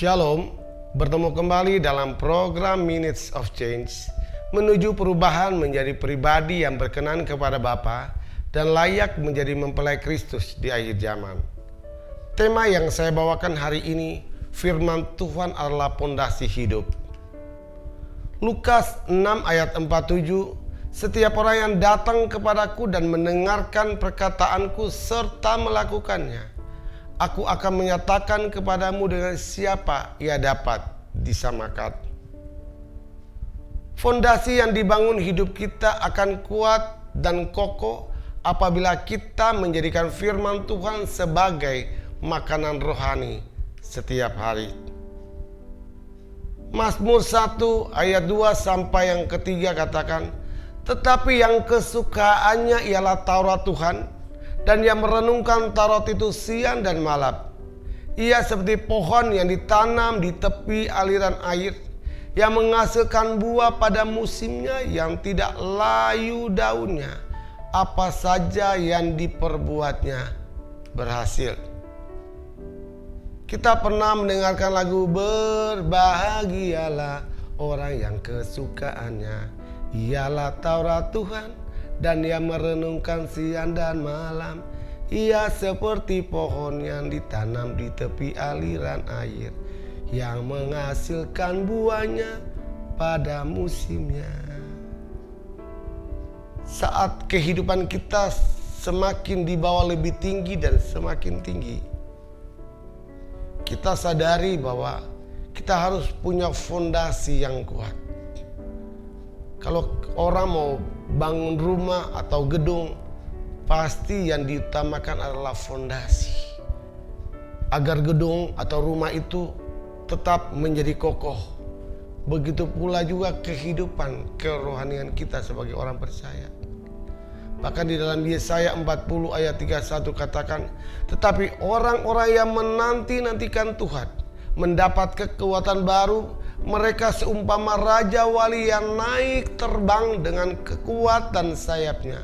Shalom, bertemu kembali dalam program Minutes of Change, menuju perubahan menjadi pribadi yang berkenan kepada Bapa dan layak menjadi mempelai Kristus di akhir zaman. Tema yang saya bawakan hari ini, firman Tuhan adalah pondasi hidup. Lukas 6 ayat 47, setiap orang yang datang kepadaku dan mendengarkan perkataanku serta melakukannya, aku akan menyatakan kepadamu dengan siapa ia dapat disamakan. Fondasi yang dibangun hidup kita akan kuat dan kokoh apabila kita menjadikan firman Tuhan sebagai makanan rohani setiap hari. Mazmur 1 ayat 2 sampai yang ketiga katakan, tetapi yang kesukaannya ialah Taurat Tuhan, dan yang merenungkan Taurat itu siang dan malam. Ia seperti pohon yang ditanam di tepi aliran air, yang menghasilkan buah pada musimnya, yang tidak layu daunnya. Apa saja yang diperbuatnya berhasil. Kita pernah mendengarkan lagu berbahagialah orang yang kesukaannya ialah Taurat Tuhan, dan ia merenungkan siang dan malam. Ia seperti pohon yang ditanam di tepi aliran air, yang menghasilkan buahnya pada musimnya. Saat kehidupan kita semakin dibawa lebih tinggi dan semakin tinggi, kita sadari bahwa kita harus punya fondasi yang kuat. Kalau orang mau bangun rumah atau gedung, pasti yang diutamakan adalah fondasi, agar gedung atau rumah itu tetap menjadi kokoh. Begitu pula juga kehidupan kerohanian kita sebagai orang percaya. Bahkan di dalam Yesaya 40 ayat 31 katakan, tetapi orang-orang yang menanti-nantikan Tuhan mendapat kekuatan baru. Mereka seumpama raja wali yang naik terbang dengan kekuatan sayapnya.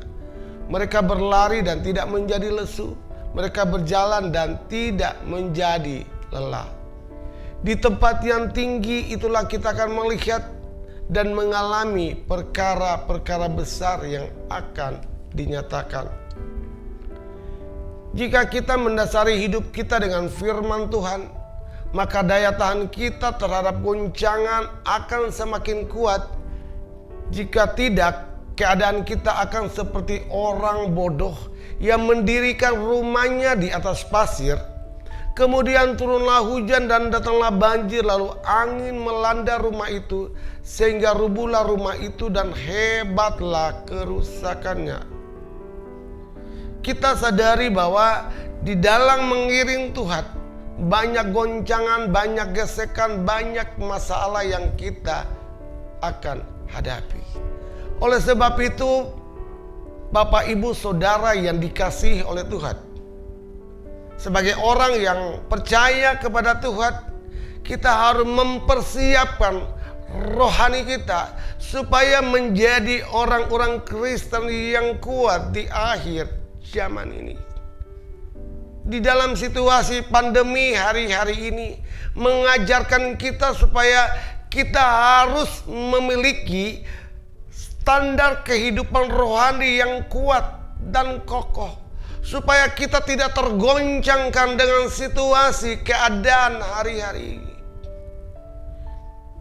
Mereka berlari dan tidak menjadi lesu. Mereka berjalan dan tidak menjadi lelah. Di tempat yang tinggi itulah kita akan melihat dan mengalami perkara-perkara besar yang akan dinyatakan. Jika kita mendasari hidup kita dengan firman Tuhan, maka daya tahan kita terhadap goncangan akan semakin kuat. Jika tidak, keadaan kita akan seperti orang bodoh yang mendirikan rumahnya di atas pasir. Kemudian turunlah hujan dan datanglah banjir, lalu angin melanda rumah itu, sehingga rubuhlah rumah itu dan hebatlah kerusakannya. Kita sadari bahwa di dalam mengiring Tuhan, banyak goncangan, banyak gesekan, banyak masalah yang kita akan hadapi. Oleh sebab itu, Bapak, Ibu, Saudara yang dikasihi oleh Tuhan, sebagai orang yang percaya kepada Tuhan, kita harus mempersiapkan rohani kita supaya menjadi orang-orang Kristen yang kuat di akhir zaman ini. Di dalam situasi pandemi hari-hari ini mengajarkan kita supaya kita harus memiliki standar kehidupan rohani yang kuat dan kokoh, supaya kita tidak tergoncangkan dengan situasi keadaan hari-hari ini.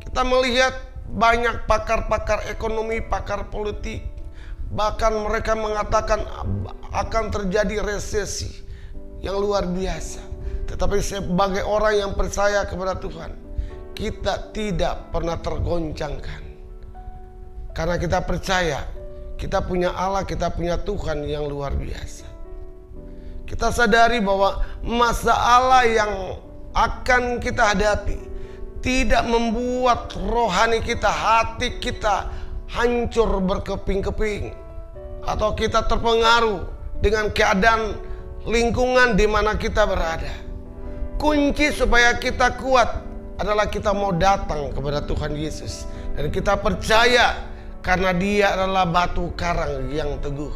Kita melihat banyak pakar-pakar ekonomi, pakar politik, bahkan mereka mengatakan akan terjadi resesi yang luar biasa. Tetapi sebagai orang yang percaya kepada Tuhan, kita tidak pernah tergoncangkan. Karena kita percaya, kita punya Allah, kita punya Tuhan yang luar biasa. Kita sadari bahwa masalah yang akan kita hadapi tidak membuat rohani kita, hati kita hancur berkeping-keping, atau kita terpengaruh dengan keadaan lingkungan di mana kita berada. Kunci supaya kita kuat adalah kita mau datang kepada Tuhan Yesus, dan kita percaya karena Dia adalah batu karang yang teguh.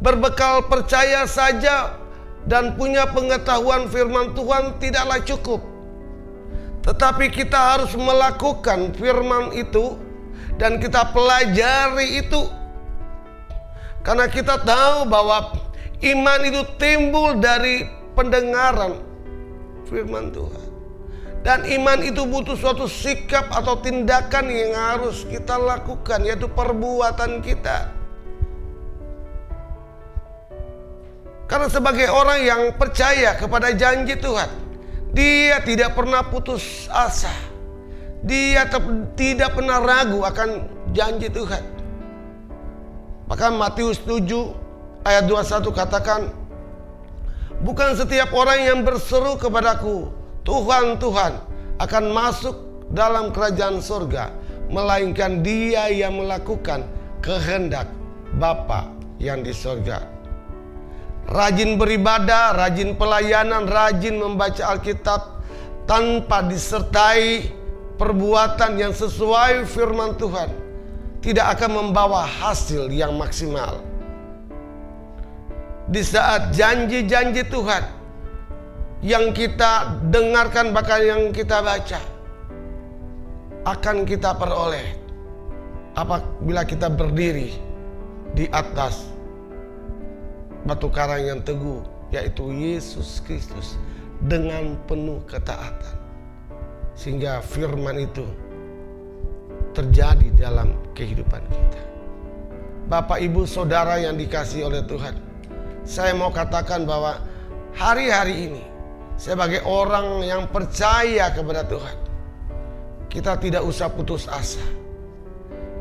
Berbekal percaya saja dan punya pengetahuan firman Tuhan tidaklah cukup. Tetapi kita harus melakukan firman itu dan kita pelajari itu. Karena kita tahu bahwa iman itu timbul dari pendengaran firman Tuhan. Dan iman itu butuh suatu sikap atau tindakan yang harus kita lakukan, yaitu perbuatan kita. Karena sebagai orang yang percaya kepada janji Tuhan, dia tidak pernah putus asa. Dia tidak pernah ragu akan janji Tuhan. Maka Matius 7 ayat 21 katakan, bukan setiap orang yang berseru kepadaku, Tuhan, Tuhan, akan masuk dalam kerajaan surga, melainkan dia yang melakukan kehendak Bapa yang di surga. Rajin beribadah, rajin pelayanan, rajin membaca Alkitab tanpa disertai perbuatan yang sesuai firman Tuhan tidak akan membawa hasil yang maksimal. Di saat janji-janji Tuhan yang kita dengarkan, bahkan yang kita baca, akan kita peroleh apabila kita berdiri di atas batu karang yang teguh, yaitu Yesus Kristus, dengan penuh ketaatan, sehingga firman itu terjadi dalam kehidupan kita. Bapak, Ibu, Saudara yang dikasihi oleh Tuhan, saya mau katakan bahwa hari-hari ini sebagai orang yang percaya kepada Tuhan, kita tidak usah putus asa,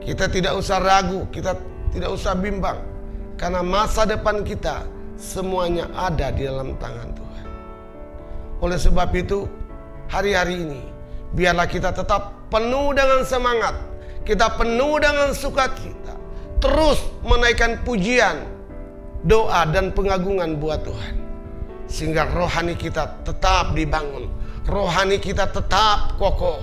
kita tidak usah ragu, kita tidak usah bimbang, karena masa depan kita semuanya ada di dalam tangan Tuhan. Oleh sebab itu, hari-hari ini biarlah kita tetap penuh dengan semangat, kita penuh dengan sukacita, terus menaikkan pujian, doa dan pengagungan buat Tuhan, sehingga rohani kita tetap dibangun, rohani kita tetap kokoh.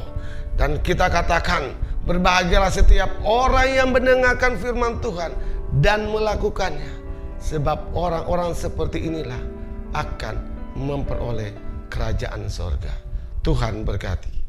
Dan kita katakan, berbahagialah setiap orang yang mendengarkan firman Tuhan dan melakukannya, sebab orang-orang seperti inilah akan memperoleh kerajaan sorga. Tuhan berkati.